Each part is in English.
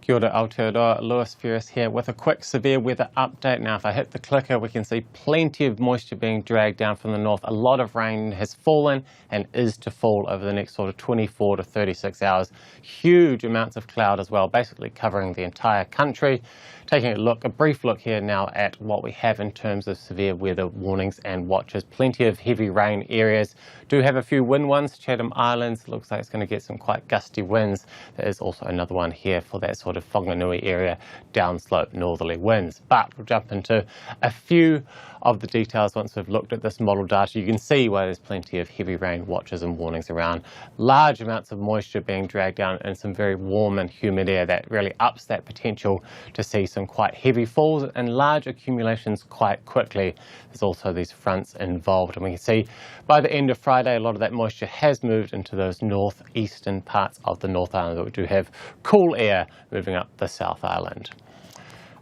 Kia ora, Aotearoa, Lewis Ferris here with a quick severe weather update. Now, if I hit the clicker, we can see plenty of moisture being dragged down from the north. A lot of rain has fallen and is to fall over the next sort of 24 to 36 hours. Huge amounts of cloud as well, basically covering the entire country. Taking a brief look here now at what we have in terms of severe weather warnings and watches. Plenty of heavy rain areas. Do have a few wind ones. Chatham Islands looks like it's going to get some quite gusty winds. There is also another one here for that sort of Whanganui area, downslope northerly winds. But we'll jump into a few of the details once we've looked at this model data. You can see why there's plenty of heavy rain watches and warnings around. Large amounts of moisture being dragged down in some very warm and humid air that really ups that potential to see some quite heavy falls and large accumulations quite quickly. There's also these fronts involved, and we can see by the end of Friday a lot of that moisture has moved into those northeastern parts of the North Island. We do have cool air moving up the South Island.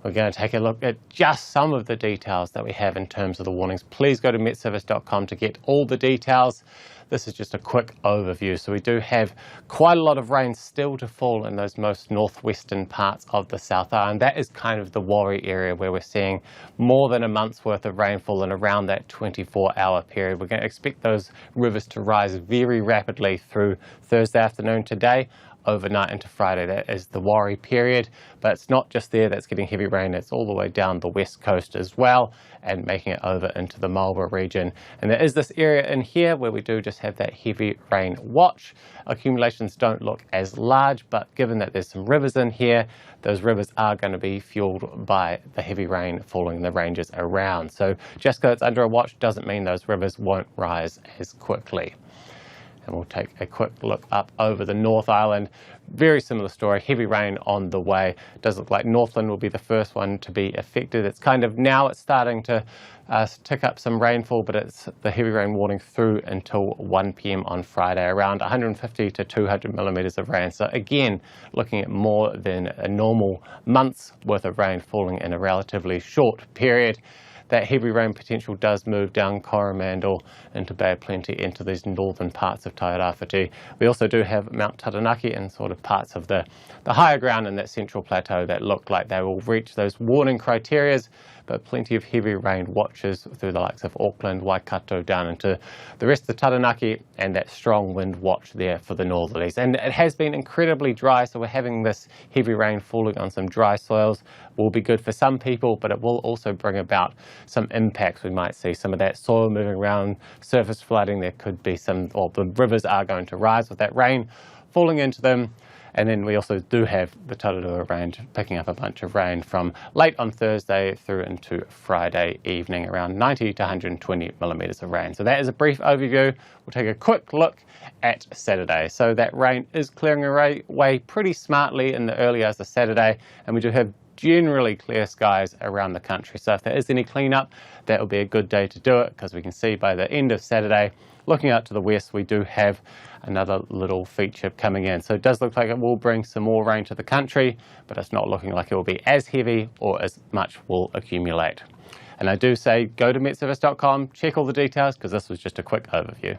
We're going to take a look at just some of the details that we have in terms of the warnings. Please go to MetService.com to get all the details. This is just a quick overview. So we do have quite a lot of rain still to fall in those most northwestern parts of the South Island. That is kind of the Warri area where we're seeing more than a month's worth of rainfall in around that 24-hour period. We're going to expect those rivers to rise very rapidly through Thursday afternoon today, overnight into Friday. That is the Warri period, but it's not just there that's getting heavy rain, it's all the way down the west coast as well and making it over into the Marlborough region. And there is this area in here where we do just have that heavy rain watch. Accumulations don't look as large, but given that there's some rivers in here, those rivers are going to be fueled by the heavy rain falling in the ranges around. So just because it's under a watch doesn't mean those rivers won't rise as quickly. And we'll take a quick look up over the North Island. Very similar story, heavy rain on the way. It does look like Northland will be the first one to be affected. It's kind of now it's starting to tick up some rainfall, but it's the heavy rain warning through until 1 p.m. on Friday, around 150 to 200 millimetres of rain. So again, looking at more than a normal month's worth of rain falling in a relatively short period. That heavy rain potential does move down Coromandel into Bay of Plenty into these northern parts of Tairāwhiti. We also do have Mount Taranaki and sort of parts of the higher ground in that central plateau that look like they will reach those warning criterias, but plenty of heavy rain watches through the likes of Auckland, Waikato, down into the rest of the Taranaki, and that strong wind watch there for the northerlies. And it has been incredibly dry, so we're having this heavy rain falling on some dry soils. Will be good for some people, but it will also bring about some impacts. We might see some of that soil moving around, surface flooding. There could be the rivers are going to rise with that rain falling into them. And then we also do have the Tararua Range picking up a bunch of rain from late on Thursday through into Friday evening, around 90 to 120 millimetres of rain. So that is a brief overview. We'll take a quick look at Saturday. So that rain is clearing away pretty smartly in the early hours of Saturday, and we do have generally clear skies around the country. So if there is any cleanup, that will be a good day to do it, because we can see by the end of Saturday, looking out to the west, we do have another little feature coming in. So it does look like it will bring some more rain to the country, but it's not looking like it will be as heavy or as much will accumulate. And I do say go to MetService.com, check all the details, because this was just a quick overview.